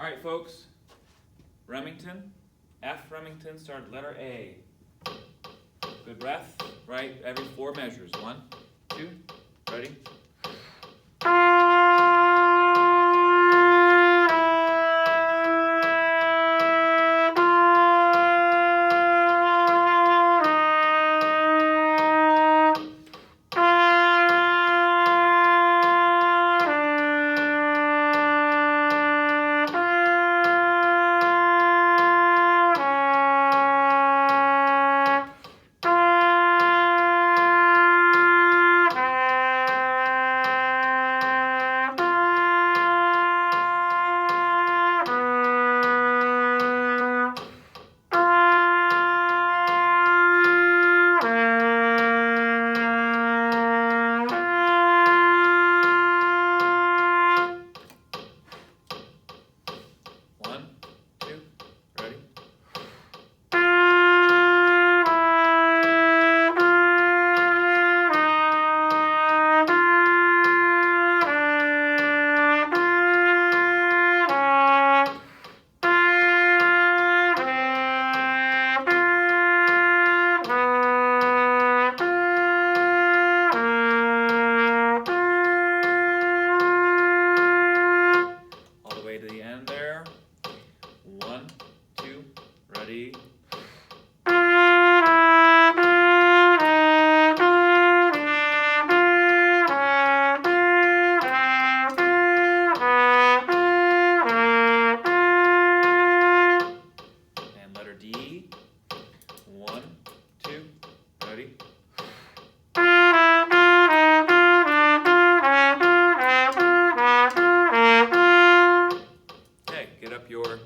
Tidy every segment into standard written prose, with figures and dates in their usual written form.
All right, folks. Remington, F Remington, start letter A. Good breath, right? Every 4 measures. 1, 2, ready?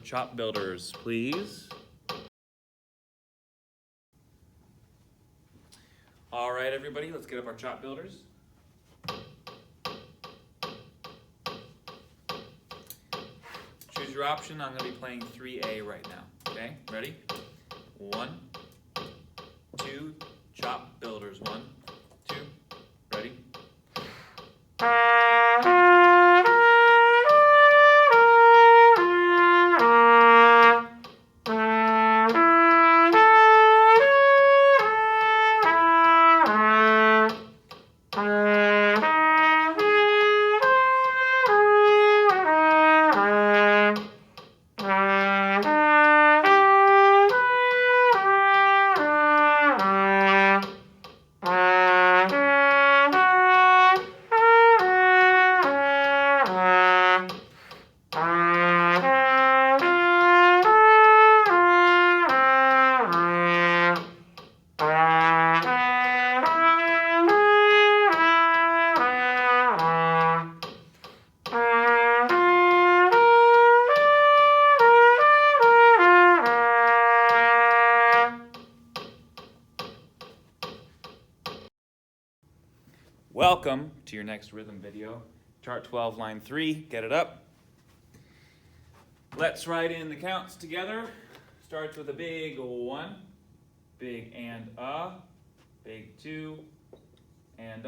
Chop builders, please. All right, everybody, let's get up our chop builders. Choose your option. I'm going to be playing 3A right now. Okay, ready? 1, 2, chop builders. 1, 2, ready? Welcome to your next rhythm video. Chart 12, line 3, get it up. Let's write in the counts together. Starts with a big 1, big and big 2, and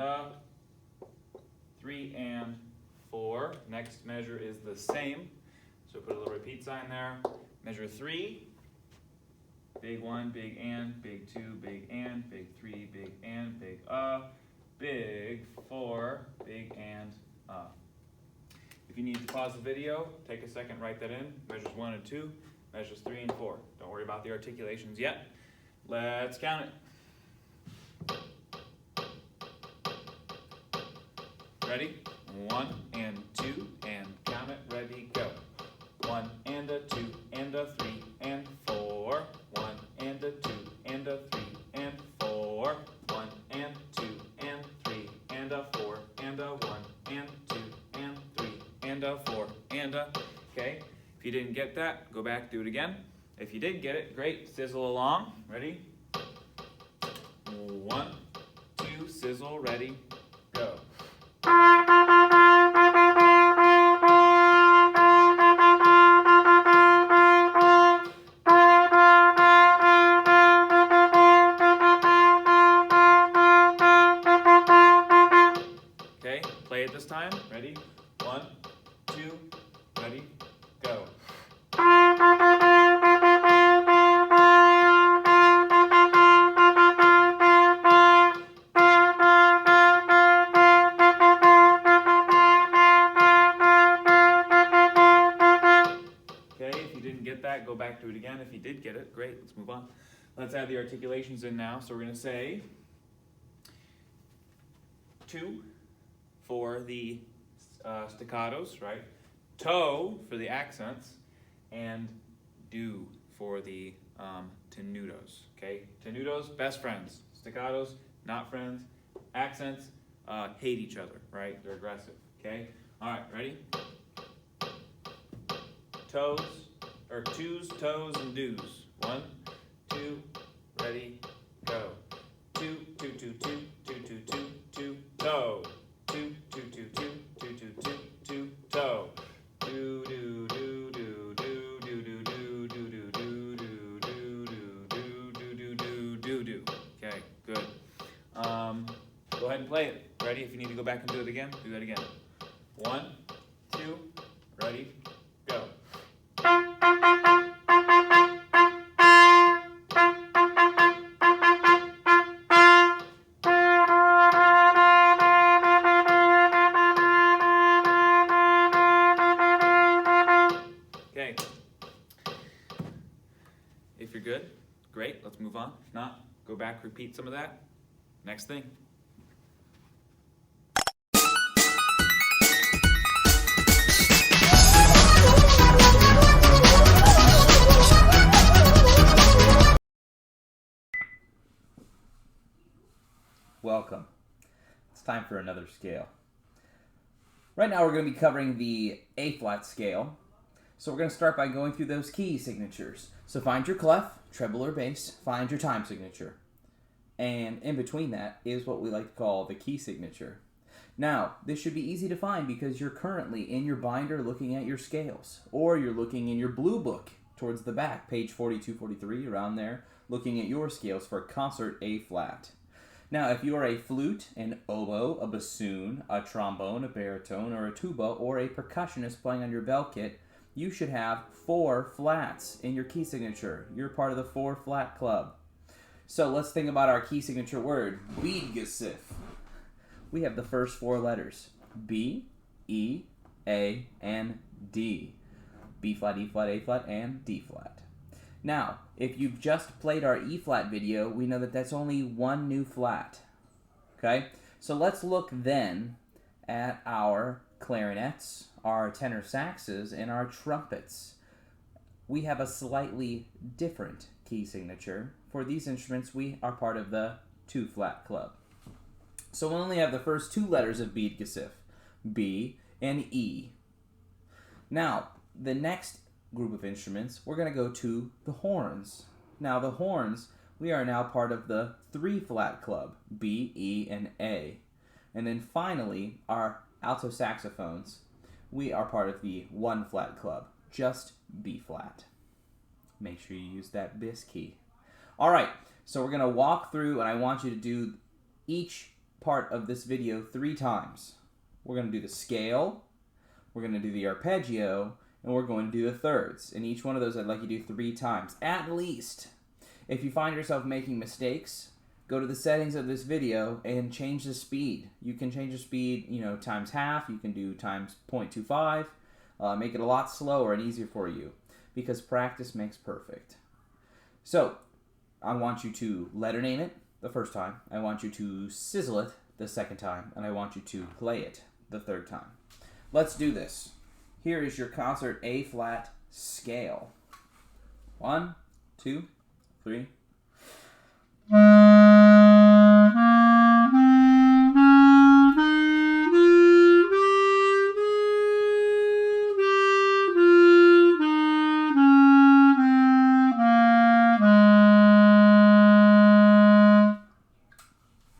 3 and 4. Next measure is the same, so put a little repeat sign there. Measure 3, big 1, big and, big 2, big and, big 3, big and, big big 4, big and If you need to pause the video, take a second, write that in. Measures 1 and 2, measures 3 and 4. Don't worry about the articulations yet. Let's count it. Ready? 1 and 2 and count it. Ready, go. 1 and a 2 and a 3 and 4. 1 and a 2 and a 3 and 4. 1 and 2 and 3 and a 4 and a 1 and 2 and 3 and a 4 and a. Okay, if you didn't get that, go back, do it again. If you did get it, great, sizzle along. Ready? 1, 2, sizzle, ready, go. Okay, play it this time. Ready? 1, 2, ready, go. great. Let's move on. Let's add the articulations in now. So we're going to say 2 for the staccatos, right? Toe for the accents, and do for the tenutos, okay? Tenutos, best friends. Staccatos, not friends. Accents, hate each other, right? They're aggressive, okay? All right, ready? Toes, or twos, toes, and do's. 1, 2, ready, go. 2, 2, 2, 2, 2, 2, 2, 2, toe. 2, 2, 2, 2, 2, 2, 2, 2, toe. Do, do, do, do, do, do, do, do, do, do, do, do, do, do, do, do, do, do. Okay, good. Go ahead and play it. Ready? If you need to go back and do it again, do that again. 1, 2, ready, go. Okay. If you're good, great, let's move on. If not, go back, repeat some of that. Next thing. Welcome. It's time for another scale. Right now we're going to be covering the A-flat scale. So we're going to start by going through those key signatures. So find your clef, treble or bass, find your time signature. And in between that is what we like to call the key signature. Now, this should be easy to find because you're currently in your binder looking at your scales. Or you're looking in your blue book towards the back, page 42, 43, around there, looking at your scales for concert A-flat. Now, if you are a flute, an oboe, a bassoon, a trombone, a baritone, or a tuba, or a percussionist playing on your bell kit, you should have 4 flats in your key signature. You're part of the 4-flat club. So let's think about our key signature word, Beadgesif. We have the first 4 letters, B, E, A, and D. B flat, E flat, A flat, and D flat. Now, if you've just played our E-flat video, we know that that's only 1 new flat. Okay? So let's look then at our clarinets, our tenor saxes, and our trumpets. We have a slightly different key signature. For these instruments, we are part of the 2-flat club. So we'll only have the first 2 letters of Beadgesif, B and E. Now, the next group of instruments, we're going to go to the horns. Now, the horns, we are now part of the 3-flat club, B, E, and A. And then finally, our alto saxophones, we are part of the 1-flat club, just B flat. Make sure you use that bis key. All right, so we're going to walk through, and I want you to do each part of this video 3 times. We're going to do the scale, we're going to do the arpeggio, and we're going to do the thirds. And each one of those I'd like you to do 3 times, at least. If you find yourself making mistakes, go to the settings of this video and change the speed. You can change the speed, times half. You can do times 0.25. Make it a lot slower and easier for you because practice makes perfect. So, I want you to letter name it the first time. I want you to sizzle it the second time. And I want you to play it the third time. Let's do this. Here is your concert A-flat scale. 1, 2, 3.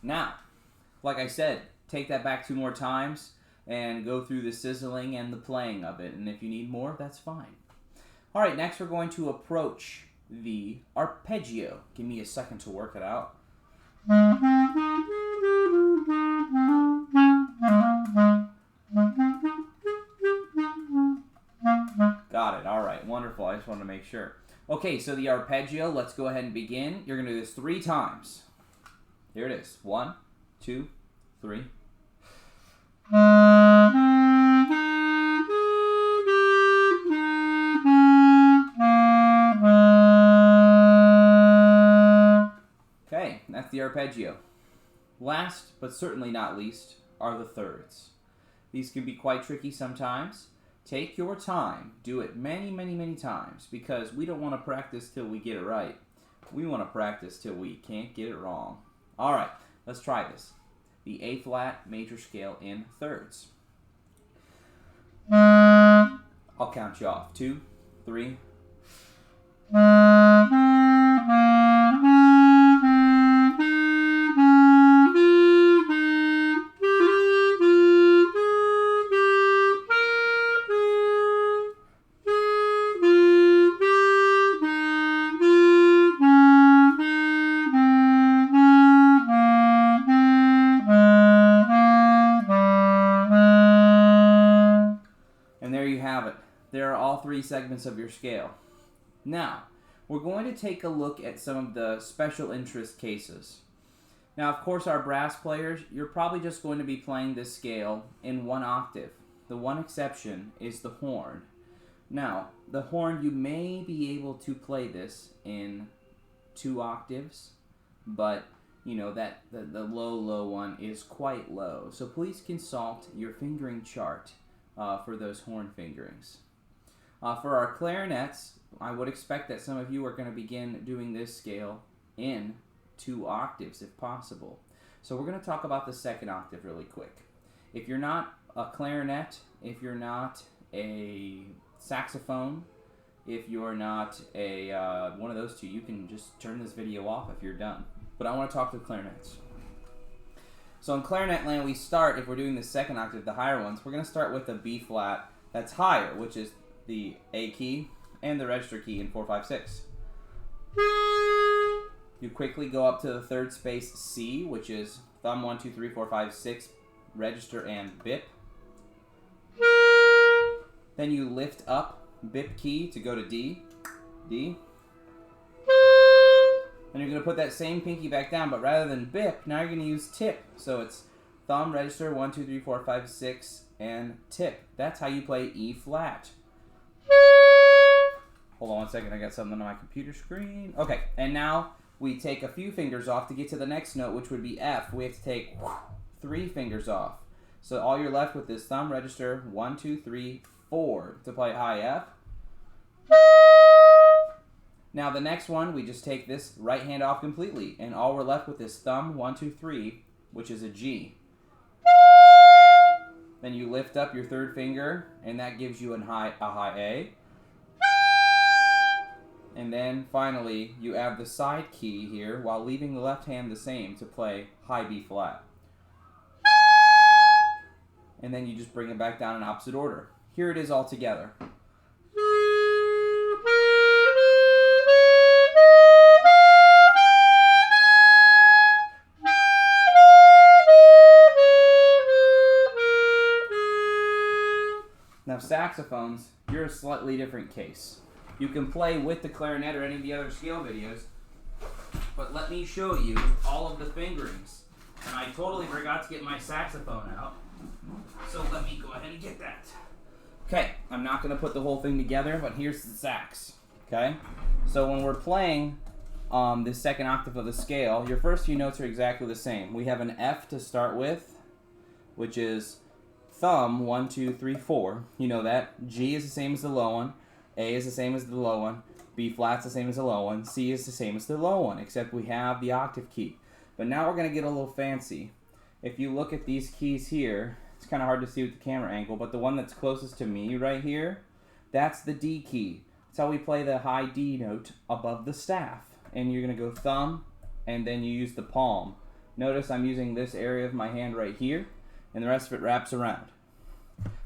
Now, like I said, take that back 2 more times and go through the sizzling and the playing of it. And if you need more, that's fine. All right, next we're going to approach the arpeggio. Give me a second to work it out. Got it. All right, wonderful. I just wanted to make sure. Okay, so the arpeggio, let's go ahead and begin. You're going to do this 3 times. Here it is. 1, 2, 3. arpeggio. Last, but certainly not least, are the thirds. These can be quite tricky sometimes. Take your time. Do it many, many, many times, because we don't want to practice till we get it right. We want to practice till we can't get it wrong. All right, let's try this. The A-flat major scale in thirds. I'll count you off. 2, 3. And there you have it. There are all 3 segments of your scale. Now, we're going to take a look at some of the special interest cases. Now, of course, our brass players, you're probably just going to be playing this scale in 1 octave. The one exception is the horn. Now, the horn, you may be able to play this in 2 octaves, but you know that the low one is quite low. So please consult your fingering chart for those horn fingerings. For our clarinets, I would expect that some of you are going to begin doing this scale in 2 octaves if possible. So we're going to talk about the 2nd octave really quick. If you're not a clarinet, if you're not a saxophone, if you're not a one of those 2, you can just turn this video off if you're done. But I want to talk to clarinets. So in clarinet land, we start, if we're doing the 2nd octave, the higher ones, we're going to start with a B flat that's higher, which is the A key and the register key in 4, 5, 6. You quickly go up to the 3rd space C, which is thumb 1, 2, 3, 4, 5, 6, register and bip. Then you lift up bip key to go to D, D. And you're going to put that same pinky back down, but rather than bip, now you're going to use tip. So it's thumb, register, 1, 2, 3, 4, 5, 6, and tip. That's how you play E flat. Hold on 1 second, I got something on my computer screen. Okay, and now we take a few fingers off to get to the next note, which would be F. We have to take 3 fingers off. So all you're left with is thumb, register, 1, 2, 3, 4 to play high F. Now the next one, we just take this right hand off completely, and all we're left with is thumb, 1, 2, 3, which is a G. Then you lift up your 3rd finger, and that gives you a high A. And then finally, you add the side key here while leaving the left hand the same to play high B flat. And then you just bring it back down in opposite order. Here it is all together. Now saxophones, you're a slightly different case. You can play with the clarinet or any of the other scale videos, but let me show you all of the fingerings. And I totally forgot to get my saxophone out, so let me go ahead and get that. Okay, I'm not going to put the whole thing together, but here's the sax. Okay, so when we're playing the 2nd octave of the scale, your first few notes are exactly the same. We have an F to start with, which is thumb 1, 2, 3, 4. You know that. G is the same as the low one. A is the same as the low one. B flat's the same as the low one. C is the same as the low one, except we have the octave key. But now we're going to get a little fancy. If you look at these keys here, it's kind of hard to see with the camera angle, but the one that's closest to me right here, that's the D key. That's how we play the high D note above the staff. And you're going to go thumb, and then you use the palm. Notice I'm using this area of my hand right here, and the rest of it wraps around.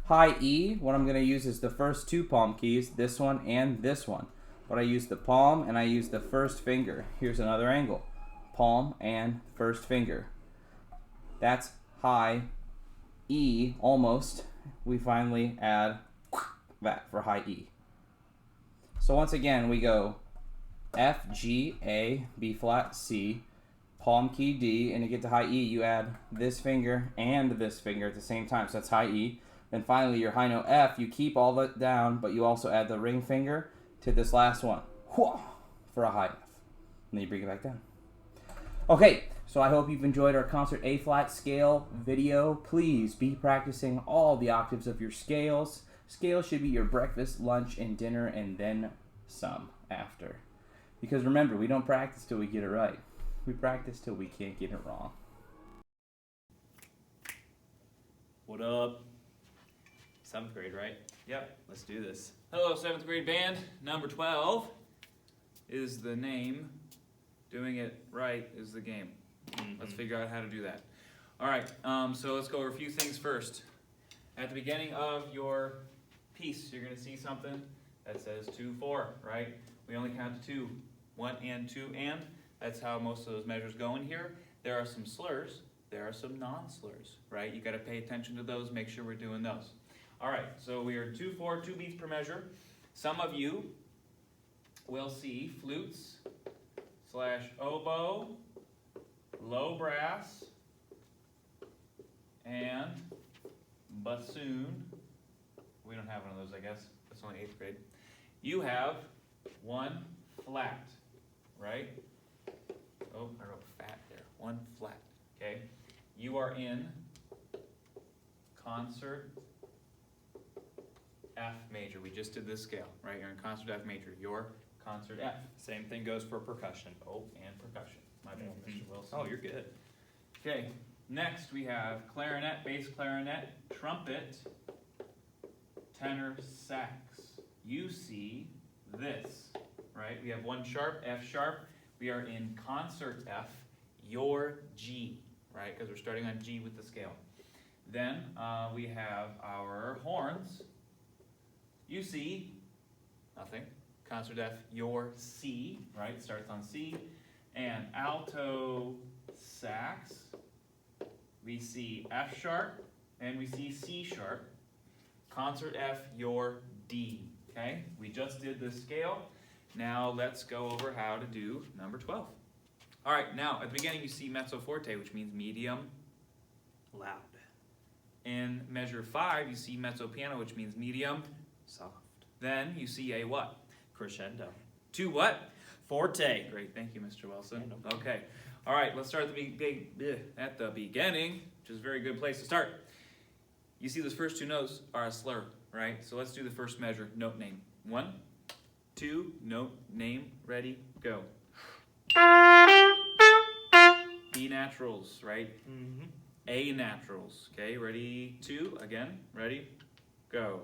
High E, what I'm going to use is the first 2 palm keys, this one and this one. But I use the palm and I use the 1st finger. Here's another angle. Palm and 1st finger. That's high E, almost. We finally add that for high E. So once again, we go F, G, A, B flat, C, palm key D, and to get to high E, you add this finger and this finger at the same time. So that's high E. Then finally, your high note F, you keep all that down, but you also add the ring finger to this last one for a high F. And then you bring it back down. Okay, So I hope you've enjoyed our concert A-flat scale video. Please be practicing all the octaves of your scales. Scales should be your breakfast, lunch, and dinner, and then some after. Because remember, we don't practice till we get it right. We practice till we can't get it wrong. What up? 7th grade, right? Yep. Let's do this. Hello, 7th grade band. Number 12 is the name. Doing it right is the game. Let's figure out how to do that. All right, so let's go over a few things first. At the beginning of your piece, you're going to see something that says 2, 4, right? We only count to 2. 1 and 2 and. That's how most of those measures go in here. There are some slurs. There are some non-slurs, right? You got to pay attention to those. Make sure we're doing those. All right, so we are 2, 4, 2 beats per measure. Some of you will see flutes / oboe, low brass, and bassoon. We don't have one of those, I guess. That's only 8th grade. You have 1 flat, right? Oh, I wrote fat there. 1 flat, okay? You are in concert F major. We just did this scale, right? You're in concert F major. You're concert F. Same thing goes for percussion. Oh, and percussion. My bad, Mr. Wilson. Oh, you're good. Okay, next we have clarinet, bass clarinet, trumpet, tenor, sax. You see this, right? We have 1 sharp, F sharp. We are in concert F, your G, right? Because we're starting on G with the scale. Then we have our horns. You see nothing. Concert F, your C, right? Starts on C. And alto sax, we see F sharp and we see C sharp. Concert F, your D, okay? We just did this scale. Now let's go over how to do number 12. All right, now at the beginning you see mezzo forte, which means medium Loud. In measure 5, you see mezzo piano, which means medium. Soft. Then you see a what? Crescendo. 2 what? Forte. Great, thank you, Mr. Wilson. Yeah, no Okay, all right, let's start at the beginning, which is a very good place to start. You see those first 2 notes are a slur, right? So let's do the first measure, note name. 1, 2, note name, ready, go. B naturals, right? Mm-hmm. A naturals, okay, ready, 2, again, ready, go.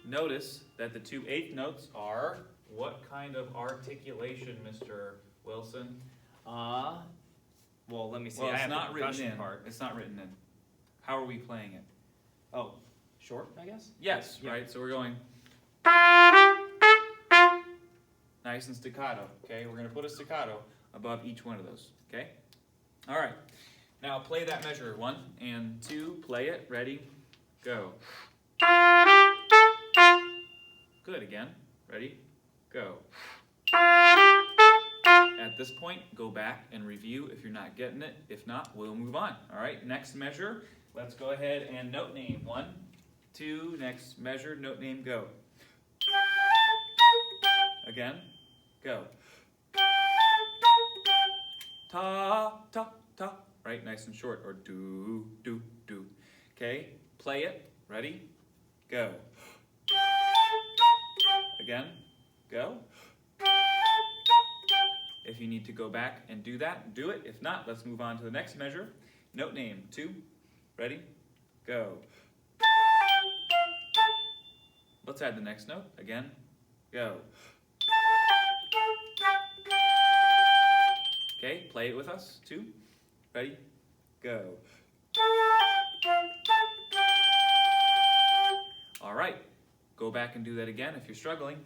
Notice that the 2 8th notes are what kind of articulation, Mr. Wilson? Well, let me see. Well, I it's have not the written percussion in. part. It's not written in. How are we playing it? Oh, short, I guess? Yes, Yeah. right, so we're going nice and staccato, okay? We're going to put a staccato above each one of those, okay? All right, now play that measure. 1 and 2, play it, ready, go. Good, again, ready, go. At this point, go back and review if you're not getting it. If not, we'll move on. All right, next measure, let's go ahead and note name. 1, 2, next measure, note name, go. Again, go. Ta, ta, ta, right, nice and short, or do, do, do. Okay, play it, ready, go. Again, go. If you need to go back and do that, do it. If not, let's move on to the next measure. Note name, 2, ready, go. Let's add the next note, again, go. Okay, play it with us, 2, ready, go. All right, go back and do that again if you're struggling.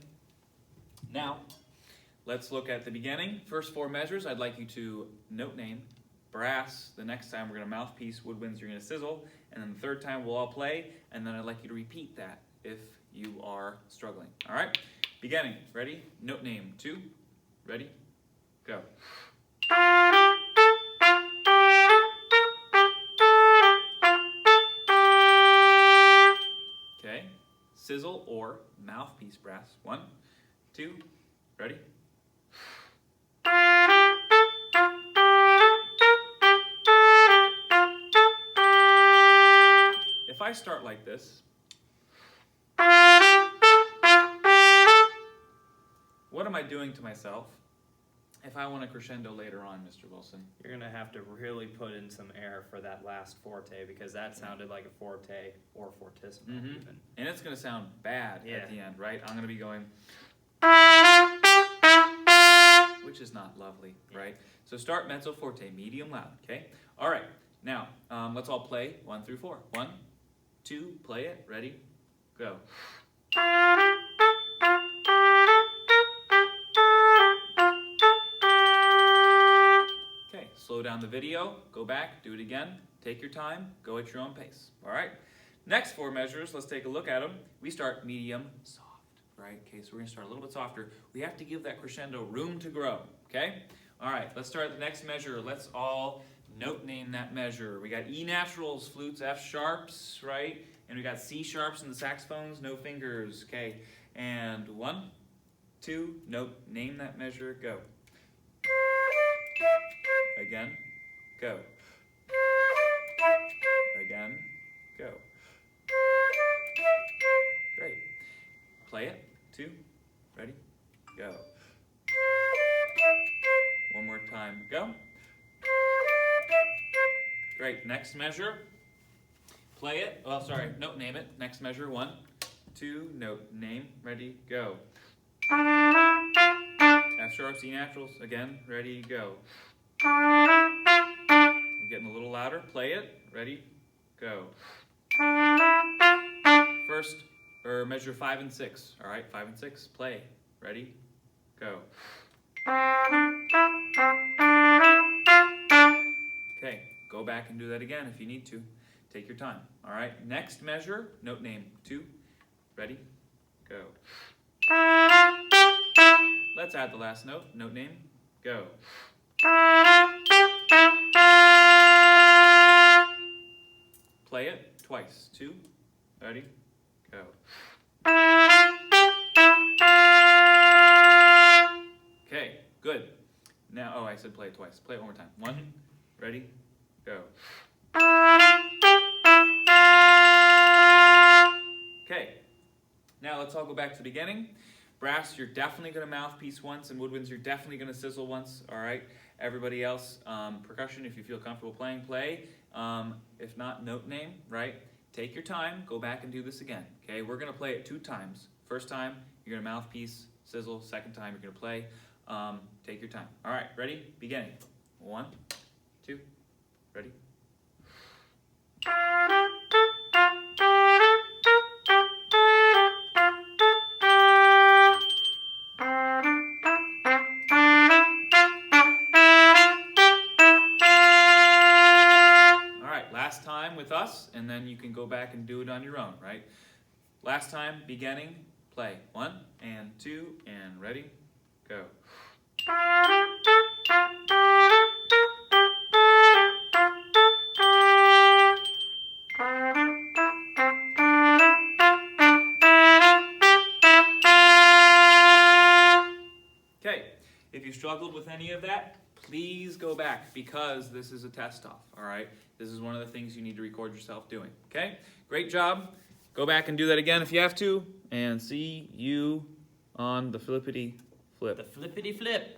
Now, let's look at the beginning. First 4 measures, I'd like you to note name, brass. The next time we're going to mouthpiece, woodwinds, you're going to sizzle. And then the 3rd time we'll all play. And then I'd like you to repeat that if you are struggling. All right, beginning, ready? Note name, 2, ready, go. Okay, sizzle or mouthpiece brass. 1, 2, ready? I start like this, what am I doing to myself if I want a crescendo later on, Mr. Wilson? You're gonna have to really put in some air for that last forte because that sounded like a forte or fortissimo even. And it's going to sound bad at the end, right? I'm going to be going, which is not lovely, right? So start mezzo forte, medium loud, okay? All right, now let's all play 1 through 4. 1, 2, play it, ready, go. Okay, slow down the video, go back, do it again, take your time, go at your own pace, all right? Next 4 measures, let's take a look at them. We start medium soft, right? Okay, so we're gonna start a little bit softer. We have to give that crescendo room to grow, okay? All right, let's start the next measure. Let's all note name that measure. We got E naturals, flutes, F sharps, right? And we got C sharps in the saxophones, no fingers, okay? And 1, 2, note name that measure, go. Again, go. Again, go. Great. Play it. 2, ready, go. One more time, go. Great. Next measure. Play it. Oh, sorry. Note name it. Next measure. 1, 2. Note name. Ready. Go. F sharp, C naturals. Again. Ready. Go. I'm getting a little louder. Play it. Ready. Go. First, or measure 5 and 6. All right. 5 and 6. Play. Ready. Go. Okay, go back and do that again if you need to. Take your time. All right, next measure, note name 2. Ready? Go. Let's add the last note. Note name. Go. Play it twice. 2. Ready? Go. Okay, good. Now, oh, I said play it twice. Play it one more time. 1. Ready? Go. Okay. Now let's all go back to the beginning. Brass, you're definitely going to mouthpiece once, and woodwinds, you're definitely going to sizzle once. All right. Everybody else, percussion, if you feel comfortable playing, play. If not, note name. Right. Take your time. Go back and do this again. Okay. We're going to play it 2 times. First time, you're going to mouthpiece, sizzle. Second time, you're going to play. Take your time. All right. Ready? Beginning. 1, 2. Ready? Last time with us, and then you can go back and do it on your own, right? Last time, beginning, play. 1 and 2 and ready, go. Okay, if you struggled with any of that, please go back because this is a test off, all right? This is one of the things you need to record yourself doing, okay? Great job. Go back and do that again if you have to, and see you on the flippity flip. The flippity flip.